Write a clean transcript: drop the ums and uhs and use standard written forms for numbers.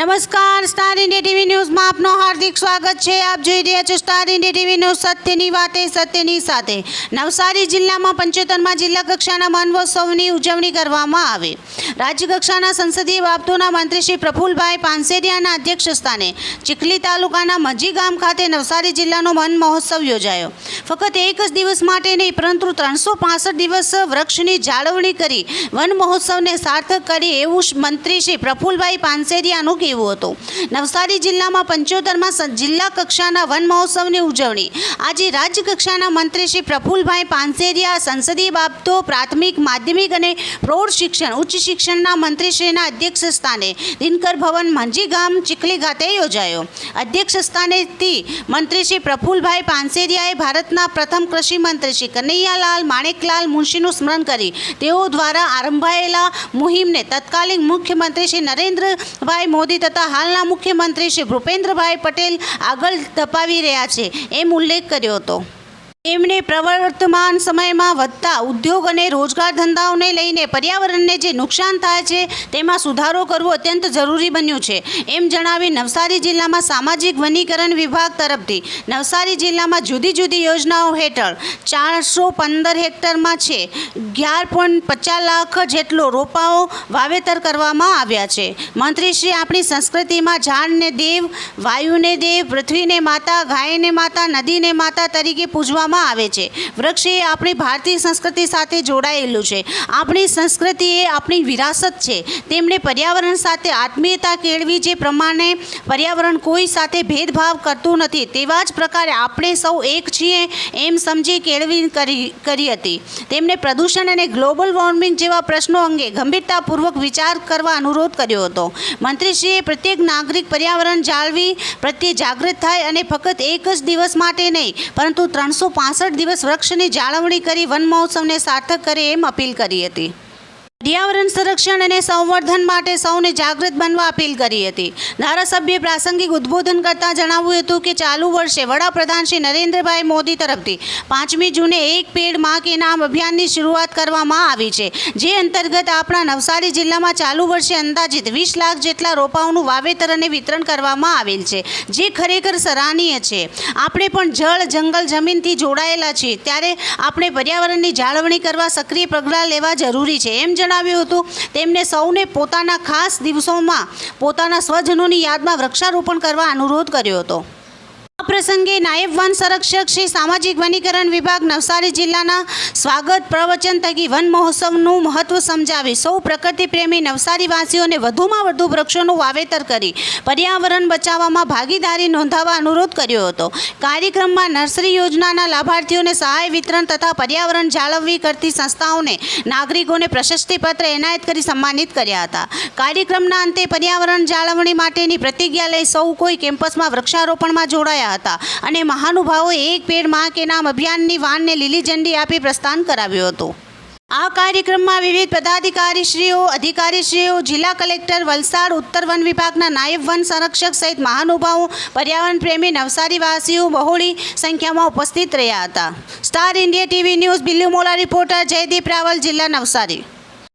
નમસ્કાર, star India TV ન્યૂઝમાં આપનું હાર્દિક સ્વાગત છે। આપ જોઈ રહ્યા છો સ્ટાર ઇન્ડિયા ટીવી ન્યૂઝ, સત્યની વાતે સત્યની સાથે। નવસારી જિલ્લામાં 75મા જિલ્લા કક્ષાના વન મહોત્સવની ઉજવણી કરવામાં આવી। રાજ્ય કક્ષાના સંસદીય બાબતોના મંત્રી શ્રી પ્રફુલભાઈ પાનસેરિયાના અધ્યક્ષસ્થાને ચીખલી તાલુકાના મજી ગામ ખાતે નવસારી જિલ્લાનો વન મહોત્સવ યોજાયો। ફક્ત એક જ દિવસ માટે નહીં, પરંતુ 365 દિવસ વૃક્ષની જાળવણી કરી વન મહોત્સવને સાર્થક કરી એવું મંત્રી શ્રી પ્રફુલભાઈ પાનસેરિયાનું કહેવું હતું। નવસારી જિલ્લામાં 75મા જિલ્લા કક્ષાના વન મહોત્સવની ઉજવણી આજે રાજ્ય કક્ષાના મંત્રી શ્રી પ્રફુલભાઈ પાનસેરિયા, સંસદીય બાબતો, પ્રાથમિક, માધ્યમિક અને પ્રૌઢ શિક્ષણ, ઉચ્ચ શિક્ષણના મંત્રીશ્રીના અધ્યક્ષ સ્થાને દિનકર ભવન મજી ગામ ચીખલી ખાતે યોજાયો। અધ્યક્ષ સ્થાનેથી મંત્રી શ્રી પ્રફુલભાઈ પાનસેરિયાએ ભારતના પ્રથમ કૃષિ મંત્રી શ્રી કનૈયાલાલ માણેકલાલ મુનશીનું સ્મરણ કરી તેઓ દ્વારા આરંભાયેલા મુહિમને તત્કાલીન મુખ્યમંત્રી શ્રી નરેન્દ્રભાઈ મોદી તથા હાલના મુખ્યમંત્રી શ્રી ભૂપેન્દ્રભાઈ પટેલ આગળ ધપાવી રહ્યા છે એમ ઉલ્લેખ કર્યો હતો। તેમણે પ્રવર્તમાન સમયમાં વધતા ઉદ્યોગ અને રોજગાર ધંધાઓને લઈને પર્યાવરણને જે નુકસાન થાય છે તેમાં સુધારો કરવો અત્યંત જરૂરી બન્યું છે એમ જણાવી નવસારી જિલ્લામાં સામાજિક વનીકરણ વિભાગ તરફથી નવસારી જિલ્લામાં જુદી જુદી યોજનાઓ હેઠળ 415 હેક્ટરમાં છે 11.50 લાખ જેટલો રોપાઓ વાવેતર કરવામાં આવ્યા છે। મંત્રીશ્રી આપણી સંસ્કૃતિમાં ઝાડને દેવ, વાયુને દેવ, પૃથ્વીને માતા, ગાયને માતા, નદીને માતા તરીકે પૂજવામાં આવે છે। વૃક્ષ એ આપણી ભારતીય સંસ્કૃતિ સાથે જોડાયેલું છે। આપણી સંસ્કૃતિ એ આપણી વિરાસત છે। તેમણે પર્યાવરણ સાથે આત્મીયતા કેળવી, જે પ્રમાણે પર્યાવરણ કોઈ સાથે ભેદભાવ કરતું નથી તેવા જ પ્રકારે આપણે સૌ એક છીએ એમ સમજી કેળવી કરી હતી। તેમણે પ્રદૂષણ અને ગ્લોબલ વોર્મિંગ જેવા પ્રશ્નો અંગે ગંભીરતાપૂર્વક વિચાર કરવા અનુરોધ કર્યો હતો। મંત્રીશ્રીએ પ્રત્યેક નાગરિક પર્યાવરણ જાળવી પ્રત્યે જાગૃત થાય અને ફક્ત એક જ દિવસ માટે નહીં, પરંતુ 365 દિવસ વૃક્ષની જાળવણી કરી વન મહોત્સવને સાર્થક કરે એમ અપીલ કરી હતી। પર્યાવરણ સંરક્ષણ અને સંવર્ધન માટે સૌને જાગૃત બનવા અપીલ કરી હતી। ધારાસભ્યે પ્રાસંગિક ઉદ્બોધન કરતાં જણાવ્યું હતું કે ચાલુ વર્ષે વડાપ્રધાન શ્રી નરેન્દ્રભાઈ મોદી તરફથી 5મી જૂને એક પેડ માં કે નામ અભિયાનની શરૂઆત કરવામાં આવી છે, જે અંતર્ગત આપણા નવસારી જિલ્લામાં ચાલુ વર્ષે અંદાજિત 20 લાખ જેટલા રોપાઓનું વાવેતર અને વિતરણ કરવામાં આવેલ છે, જે ખરેખર સરાહનીય છે। આપણે પણ જળ, જંગલ, જમીનથી જોડાયેલા છીએ, ત્યારે આપણે પર્યાવરણની જાળવણી કરવા સક્રિય પગલાં લેવા જરૂરી છે એમ જણાવ્યું હતું। તેમણે સૌને પોતાના ખાસ દિવસોમાં પોતાના સ્વજનોની યાદમાં વૃક્ષારોપણ કરવા અનુરોધ કર્યો હતો। આ પ્રસંગે નાયબ વન સંરક્ષક શ્રી સામાજિક વનીકરણ વિભાગ નવસારી જિલ્લાના સ્વાગત પ્રવચન થકી વન મહોત્સવનું મહત્વ સમજાવી સૌ પ્રકૃતિ પ્રેમી નવસારીવાસીઓને વધુમાં વધુ વૃક્ષોનું વાવેતર કરી પર્યાવરણ બચાવવામાં ભાગીદારી નોંધાવવા અનુરોધ કર્યો હતો। કાર્યક્રમમાં નર્સરી યોજનાના લાભાર્થીઓને સહાય વિતરણ તથા પર્યાવરણ જાળવણી કરતી સંસ્થાઓને નાગરિકોને પ્રશસ્તિપત્ર એનાયત કરી સન્માનિત કર્યા હતા। કાર્યક્રમના અંતે પર્યાવરણ જાળવણી માટેની પ્રતિજ્ઞા લઈ સૌ કોઈ કેમ્પસમાં વૃક્ષારોપણમાં જોડાયા હતા અને મહાનુભાવોએ એક પેડ માં કે નામ અભિયાનની વાનને લીલી ઝંડી આપી પ્રસ્થાન કરાવ્યું હતું। આ કાર્યક્રમમાં વિવિધ પદાધિકારીશ્રીઓ, અધિકારીશ્રીઓ, જિલ્લા કલેક્ટર વલસાડ ઉત્તર વન વિભાગના નાયબ વન સંરક્ષક સહિત મહાનુભાવો, પર્યાવરણ પ્રેમી નવસારીવાસીઓ બહોળી સંખ્યામાં ઉપસ્થિત રહ્યા હતા। સ્ટાર ઇન્ડિયા ટીવી ન્યૂઝ બિલ્લુમોલા રિપોર્ટર જયદીપ રાવલ, જિલ્લા નવસારી।